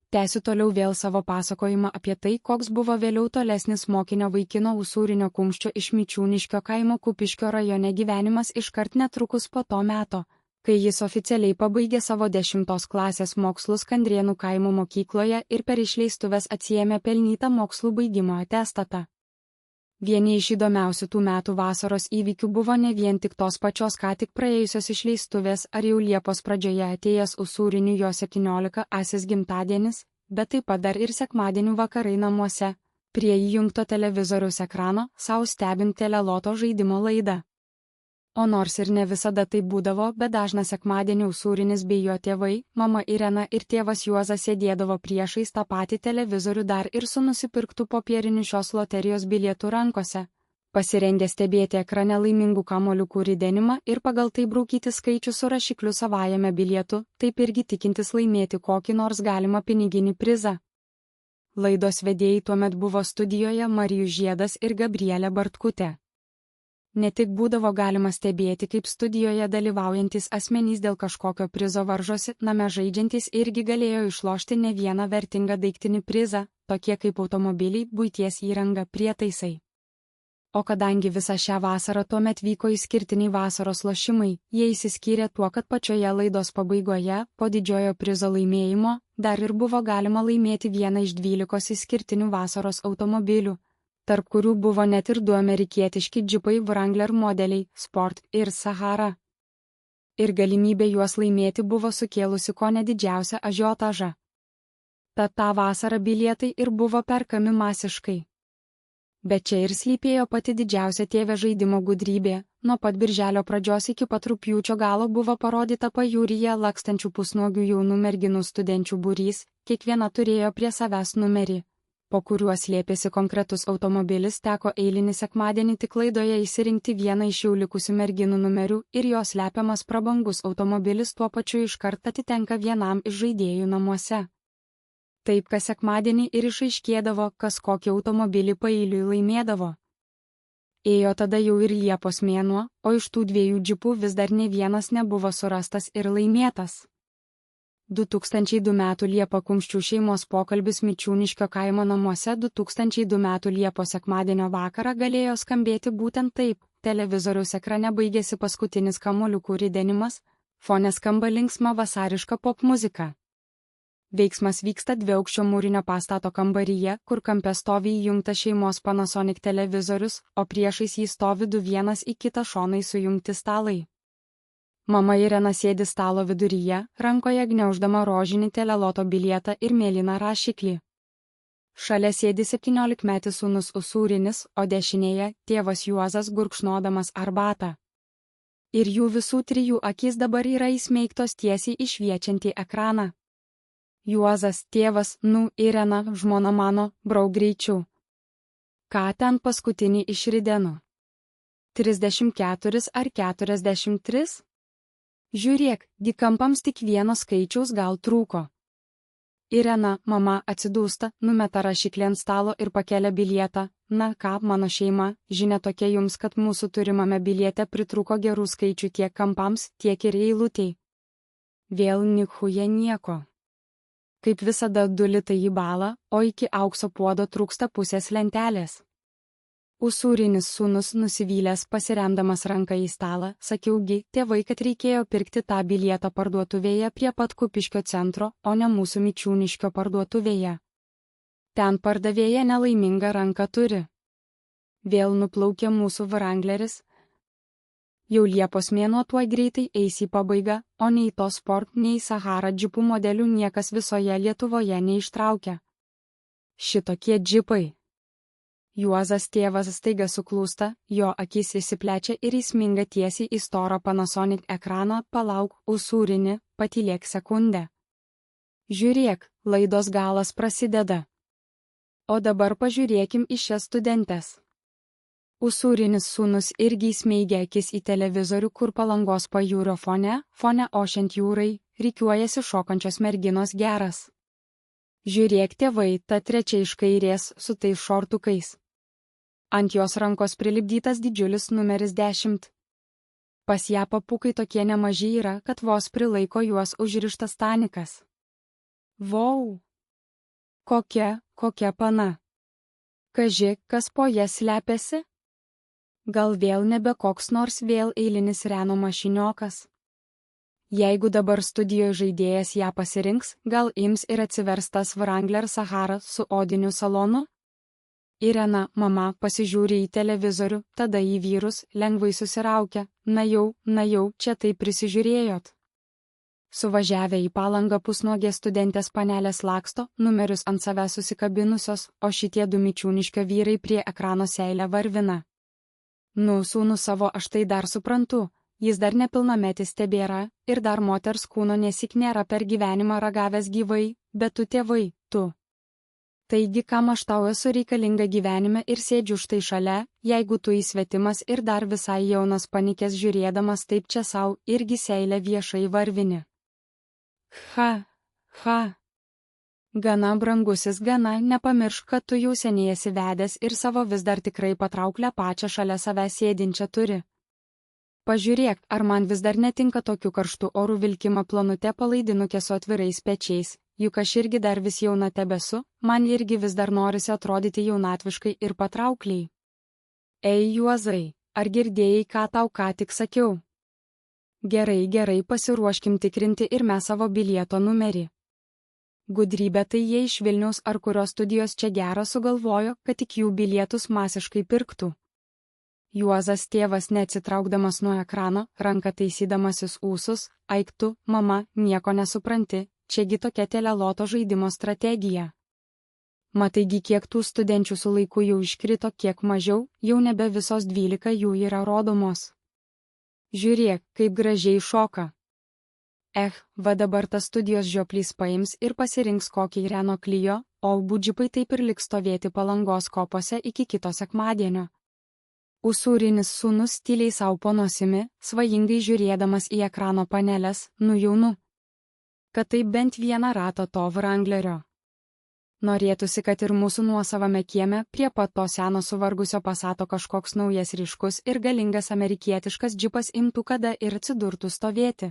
Tęsiu toliau vėl savo pasakojimą apie tai, koks buvo vėliau tolesnis mokinio vaikino Usūrinio Kumščio iš Mičiūniškio kaimo Kupiškio rajone gyvenimas iškart netrukus po to meto, kai jis oficialiai pabaigė savo 10 klasės mokslus Kandrėnų kaimo mokykloje ir per išleistuves atsiėmė pelnytą mokslų baigimo atestatą. Vieni iš įdomiausių tų metų vasaros įvykių buvo ne vien tik tos pačios ką tik praėjusios išleistuvės ar jau Liepos pradžioje atėjęs Usūrinių jo 17-asis gimtadienis, bet taip pat dar ir sekmadienių vakarai namuose, prie įjungto televizoriaus ekrano, sau stebint teleloto žaidimo laidą. O nors ir ne visada tai būdavo, bet dažną sekmadienį Usūrinis bei jo tėvai, mama Irena ir tėvas Juozas sėdėdavo priešais tą patį televizorių dar ir su nusipirktų popieriniu šios loterijos bilietų rankose, pasirengę stebėti ekrane laimingų kamuoliukų ridenimą ir pagal tai braukyti skaičių su rašikliu savajame bilietu, taip irgi tikintis laimėti kokį nors galimą piniginį prizą. Laidos vedėjai tuomet buvo studijoje Marijus Žiedas ir Gabrielė Bartkutė. Ne tik būdavo galima stebėti, kaip studijoje dalyvaujantis asmenys dėl kažkokio prizo varžosi, name žaidžiantys irgi galėjo išlošti ne vieną vertingą daiktinį prizą, tokie kaip automobiliai, buities įranga, prietaisai. O kadangi visą šią vasarą tuomet vyko išskirtiniai vasaros lošimai, jie išsiskyrė tuo, kad pačioje laidos pabaigoje, po didžiojo prizo laimėjimo, dar ir buvo galima laimėti vieną iš 12 išskirtinių vasaros automobilių, tarp kurių buvo net ir 2 amerikietiški džipai Wrangler modeliai Sport ir Sahara. Ir galimybė juos laimėti buvo sukėlusi kone didžiausią ažiotažą. Tad tą vasarą bilietai ir buvo perkami masiškai. Bet čia ir slypėjo pati didžiausia TV žaidimo gudrybė, nuo pat birželio pradžios iki pat rugpjūčio galo buvo parodyta pajūryje lakstančių pusnuogių jaunų merginų studenčių būrys, kiekviena turėjo prie savęs numerį, po kuriuo slėpėsi konkretus automobilis, teko eilinį sekmadienį tik laidoje išsirinkti vieną iš jau likusių merginų numerių ir jos slepiamas prabangus automobilis tuo pačiu iškart atitenka vienam iš žaidėjų namuose. Taip, kas sekmadienį ir išaiškėdavo, kas kokį automobilį paeiliui laimėdavo. Ėjo tada jau ir Liepos mėnuo, o iš tų 2 džipų vis dar ne vienas nebuvo surastas ir laimėtas. 2002 m. Liepą Kumščių šeimos pokalbis Mičiūniškio kaimo namuose 2002 m. Liepos sekmadienio vakarą galėjo skambėti būtent taip, televizoriaus ekrane baigėsi paskutinis kamuoliukų ridenimas, fone skamba linksma vasariška pop muzika. Veiksmas vyksta 2-aukščio mūrinio pastato kambaryje, kur kampe stovi įjungtas šeimos Panasonic televizorius, o priešais jį stovi 2 vienas į kitą šonai sujungti stalai. Mama Irena sėdi stalo viduryje, rankoje gniauždama rožinį teleloto bilietą ir mėlyną rašiklį. Šalia sėdi 17-metis sūnus Usūrinis, o dešinėje tėvas Juozas gurkšnodamas arbatą. Ir jų visų 3 akys dabar yra įsmeigtos tiesiai į šviečiantį ekraną. Juozas, tėvas, Irena, žmona mano, brauk greičiau. Ką ten paskutinį išrideno? 34 ar 43? Žiūrėk, kampams tik vieno skaičiaus gal trūko. Irena, mama, atsidūsta, numeta rašiklį ant stalo ir pakelia bilietą. Na ką, mano šeima, žinia tokia jums, kad mūsų turimame biliete pritrūko gerų skaičių tiek kampams, tiek ir eilutei. Vėl nichuja nieko. Kaip visada 2 litai į balą, o iki aukso puodo trūksta pusės lentelės. Usūrinis sūnus nusivylęs pasiremdamas ranką į stalą, sakiaugi, tėvai, kad reikėjo pirkti tą bilietą parduotuvėje prie pat Kupiškio centro, o ne mūsų Mičiūniškio parduotuvėje. Ten pardavėja nelaimingą ranką turi. Vėl nuplaukė mūsų Wrangleris. Jau Liepos mėnuo tuoj greitai eis į pabaigą, o nei to Sport, nei Sahara džipų modelių niekas visoje Lietuvoje neištraukia. Šitokie džipai. Juozas tėvas staiga suklūsta, jo akis išsiplečia ir įsminga tiesiai į storą Panasonic ekraną, palauk, Usūrini, patylėk sekundę. Žiūrėk, laidos galas prasideda. O dabar pažiūrėkim į šias studentes. Usūrinis sūnus irgi įsmeigia akis į televizorių, kur Palangos pajūrio fone ošiant jūrai, rikiuojasi šokančios merginos geras. Žiūrėk tėvai, ta trečia iš kairės su tais šortukais. Ant jos rankos prilipdytas didžiulis numeris 10. Pas ją papukai tokie nemaži yra, kad vos prilaiko juos užrištas tanikas. Vau! Kokia pana. Kaži, kas po ją slepiasi? Gal vėl nebe koks nors vėl eilinis Reno mašiniokas. Jeigu dabar studijoje žaidėjas ją pasirinks, gal ims ir atsivers tas Wrangler Sahara su odiniu salonu? Irena, mama, pasižiūri į televizorių, tada į vyrus, lengvai susiraukia, na jau, čia tai prisižiūrėjot. Suvažiavę į Palangą pusnuogės studentės panelės laksto, numerius ant savęs susikabinusios, o šitie du Mičiūniškio vyrai prie ekrano seilę varvina. Nu, sūnų savo aš tai dar suprantu, jis dar nepilnametis tebėra, ir dar moters kūno nesik nėra per gyvenimą ragavęs gyvai, bet tu tėvai, tu. Taigi, kam aš tau esu reikalinga gyvenime ir sėdžiu štai šalia, jeigu tu įsvetimas ir dar visai jaunas panikęs žiūrėdamas taip čia sau irgi seilę viešai varvini. Ha. Gana, brangusis, gana, nepamiršk, kad tu jau seniai esi vedęs ir savo vis dar tikrai patrauklę pačią šalia savęs sėdinčią turi. Pažiūrėk, ar man vis dar netinka tokiu karštu oru vilkimą planute palaidinukė su atvirais pečiais. Juk aš irgi dar vis jauna tebesu, man irgi vis dar norisi atrodyti jaunatviškai ir patraukliai. Ei, Juozai, ar girdėjai, ką tau ką tik sakiau? Gerai, pasiruoškim tikrinti ir mes savo bilieto numerį. Gudrybė tai jie iš Vilniaus ar kurios studijos čia gerą sugalvojo, kad tik jų bilietus masiškai pirktų. Juozas tėvas neatsitraukdamas nuo ekrano, ranka taisydamasis ūsus, aiktų, mama, nieko nesupranti. Čiagi tokia teleloto žaidimo strategija. Mataigi kiek tų studenčių su laiku jau iškrito, kiek mažiau, jau nebe visos 12 jų yra rodomos. Žiūrėk, kaip gražiai šoka. Va dabar tas studijos žioplys paims ir pasirinks kokį Reno Clio, o budžipai taip ir liks stovėti Palangos kopose iki kito sekmadienio. Usūrinis sūnus tyliai sau po nosimi, svajingai žiūrėdamas į ekrano paneles, nujaunu. Kad taip bent vieną ratą to Wranglerio. Norėtųsi, kad ir mūsų nuosavame kieme prie pat to seno suvargusio Passato kažkoks naujas ryškus ir galingas amerikietiškas džipas imtų kada ir atsidurtų stovėti.